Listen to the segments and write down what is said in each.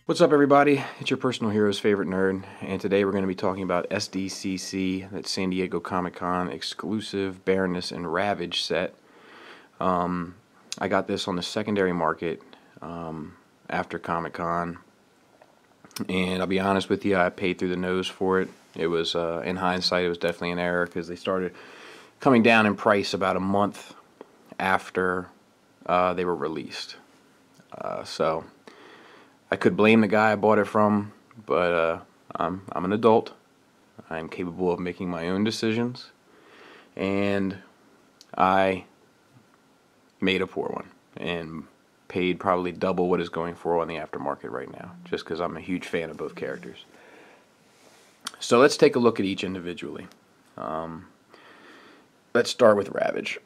What's up, everybody? It's your personal hero's favorite nerd, and today we're going to be talking about SDCC, that's San Diego Comic-Con exclusive Baroness and Ravage set. I got this on the secondary market after Comic-Con, and I'll be honest with you, I paid through the nose for it. It was, in hindsight, it was definitely an error because they started coming down in price about a month after they were released. So I could blame the guy I bought it from, but I'm an adult. I'm capable of making my own decisions, and I made a poor one and paid probably double what is going for on the aftermarket right now, just because I'm a huge fan of both characters. So let's take a look at each individually. Let's start with Ravage.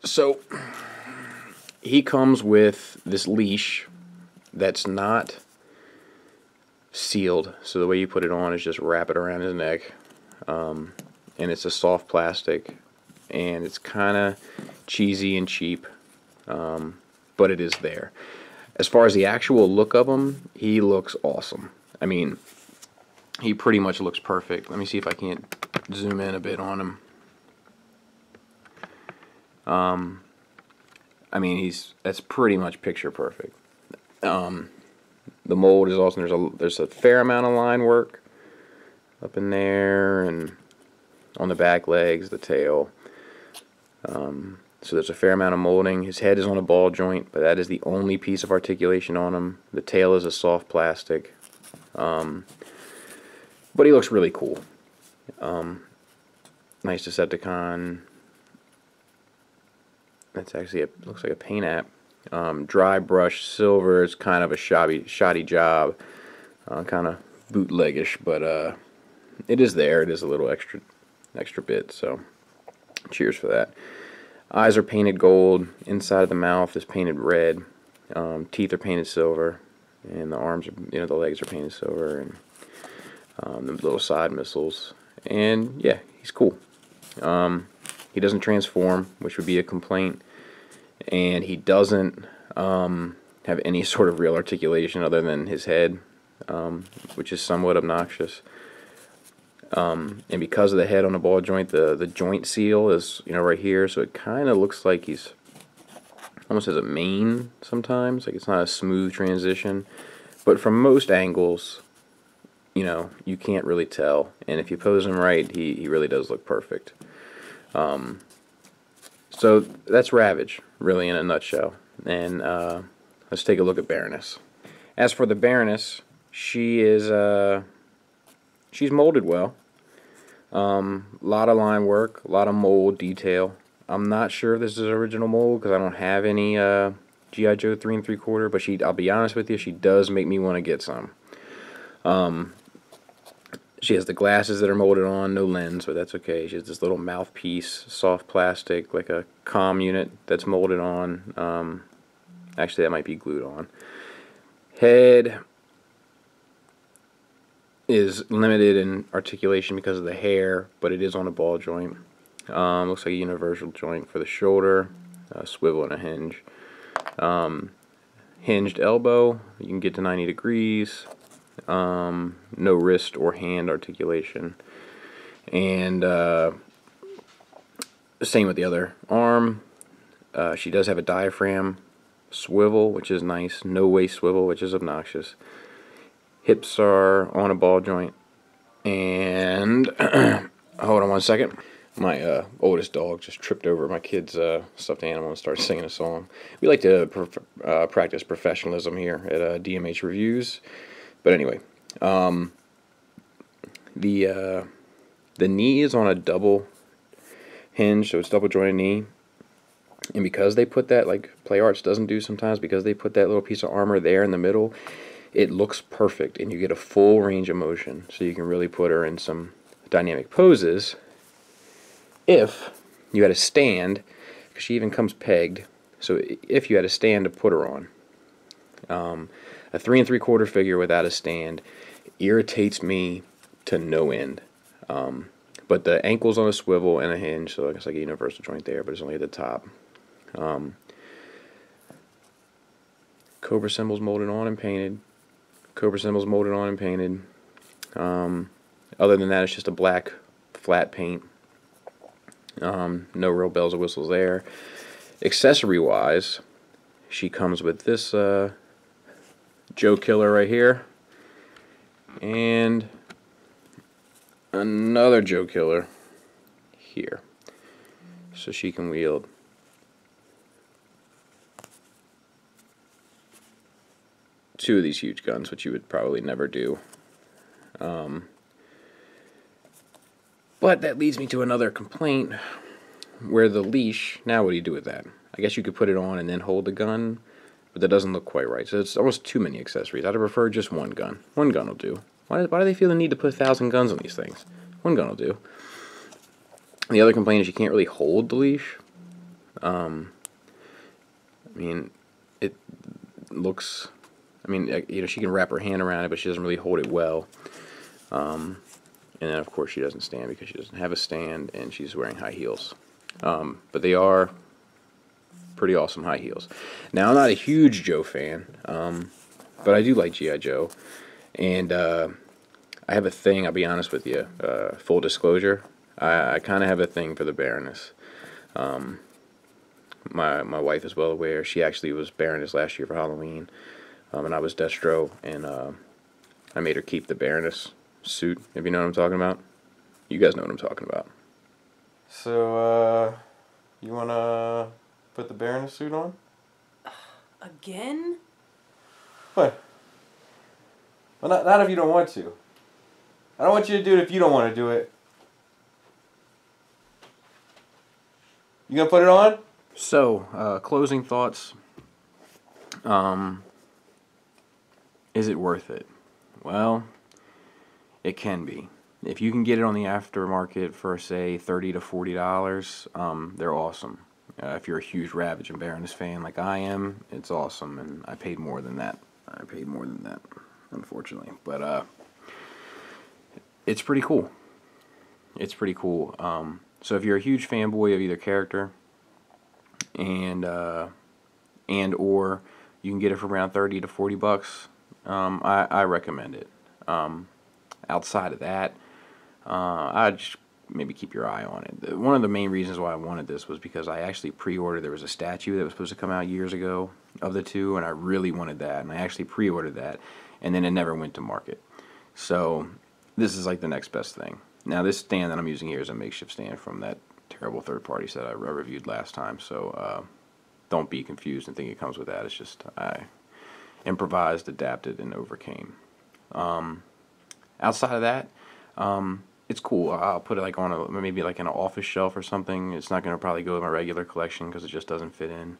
So he comes with this leash that's not sealed, so the way you put it on is just wrap it around his neck, and it's a soft plastic, and it's kind of cheesy and cheap, but it is there. As far as the actual look of him, he looks awesome. I mean, he pretty much looks perfect. Let me see if I can't zoom in a bit on him. I mean, that's pretty much picture perfect. The mold is awesome. There's a fair amount of line work up in there and on the back legs, the tail. So there's a fair amount of molding. His head is on a ball joint, but that is the only piece of articulation on him. The tail is a soft plastic. But he looks really cool. Nice Decepticon. That's actually looks like a paint app. Dry brush silver. It's kind of a shoddy job, kind of bootleggish, but it is there. It is a little extra bit. So, cheers for that. Eyes are painted gold. Inside of the mouth is painted red. Teeth are painted silver, and the arms are, the legs are painted silver, and the little side missiles. And yeah, he's cool. He doesn't transform, which would be a complaint, and he doesn't have any sort of real articulation other than his head, which is somewhat obnoxious. And because of the head on the ball joint, the joint seal is right here, so it kind of looks like he's almost has a mane sometimes, like it's not a smooth transition. But from most angles, you can't really tell, and if you pose him right, he really does look perfect. So that's Ravage, really, in a nutshell. And let's take a look at Baroness. As for the Baroness, she is she's molded well. Lot of line work, a lot of mold detail. I'm not sure if this is original mold because I don't have any G.I. Joe 3 3/4, but I'll be honest with you, she does make me want to get some. She has the glasses that are molded on, no lens, but that's okay. She has this little mouthpiece, soft plastic, like a comm unit that's molded on. Actually, that might be glued on. Head is limited in articulation because of the hair, but it is on a ball joint. Looks like a universal joint for the shoulder, swivel and a hinge. Hinged elbow, you can get to 90 degrees. No wrist or hand articulation, and same with the other arm. She does have a diaphragm swivel, which is nice. No waist swivel, which is obnoxious. Hips are on a ball joint, and hold on one second. My oldest dog just tripped over my kid's stuffed animal and started singing a song. We like to practice professionalism here at DMH Reviews. But anyway, the knee is on a double hinge, so it's double jointed knee. And because they put that, like Play Arts doesn't do sometimes, because they put that little piece of armor there in the middle, it looks perfect, and you get a full range of motion. So you can really put her in some dynamic poses. If you had a stand, because she even comes pegged, so if you had a stand to put her on. A 3 3/4 figure without a stand irritates me to no end. But the ankle's on a swivel and a hinge, so it's like a universal joint there, but it's only at the top. Cobra symbols molded on and painted. Cobra symbols molded on and painted. Other than that, it's just a black flat paint. No real bells or whistles there. Accessory wise, she comes with this Joe Killer right here, and another Joe Killer here. So she can wield two of these huge guns, which you would probably never do. But that leads me to another complaint, where the leash, now what do you do with that? I guess you could put it on and then hold the gun, but that doesn't look quite right. So it's almost too many accessories. I'd prefer just one gun. One gun will do. Why do they feel the need to put 1,000 guns on these things? One gun will do. The other complaint is you can't really hold the leash. I mean, it looks... I mean, you know, she can wrap her hand around it, but she doesn't really hold it well. And then, of course, she doesn't stand because she doesn't have a stand, and she's wearing high heels. But they are pretty awesome high heels. Now, I'm not a huge Joe fan, but I do like G.I. Joe. And I have a thing, I'll be honest with you, full disclosure, I kind of have a thing for the Baroness. My wife is well aware. She actually was Baroness last year for Halloween. And I was Destro, and I made her keep the Baroness suit, if you know what I'm talking about. You guys know what I'm talking about. So, you want to put the Baroness suit on? Again? What? Well, not if you don't want to. I don't want you to do it if you don't want to do it. You gonna put it on? So, closing thoughts. Is it worth it? Well, it can be. If you can get it on the aftermarket for, say, $30 to $40, they're awesome. If you're a huge Ravage and Baroness fan like I am, it's awesome, and I paid more than that. Unfortunately. But it's pretty cool. It's pretty cool. So if you're a huge fanboy of either character, and or you can get it for around 30 to 40 bucks, I recommend it. Outside of that, I'd just maybe keep your eye on it. One of the main reasons why I wanted this was because I actually pre-ordered. There was a statue that was supposed to come out years ago of the two, and I really wanted that, and I actually pre-ordered that, and then it never went to market. So this is like the next best thing. Now this stand that I'm using here is a makeshift stand from that terrible third-party set I reviewed last time, so don't be confused and think it comes with that. It's just I improvised, adapted, and overcame. Outside of that, it's cool. I'll put it like on maybe like an office shelf or something. It's not going to probably go in my regular collection because it just doesn't fit in.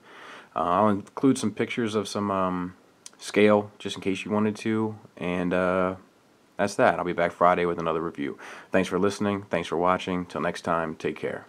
I'll include some pictures of some scale just in case you wanted to, and that's that. I'll be back Friday with another review. Thanks for listening. Thanks for watching. Till next time, take care.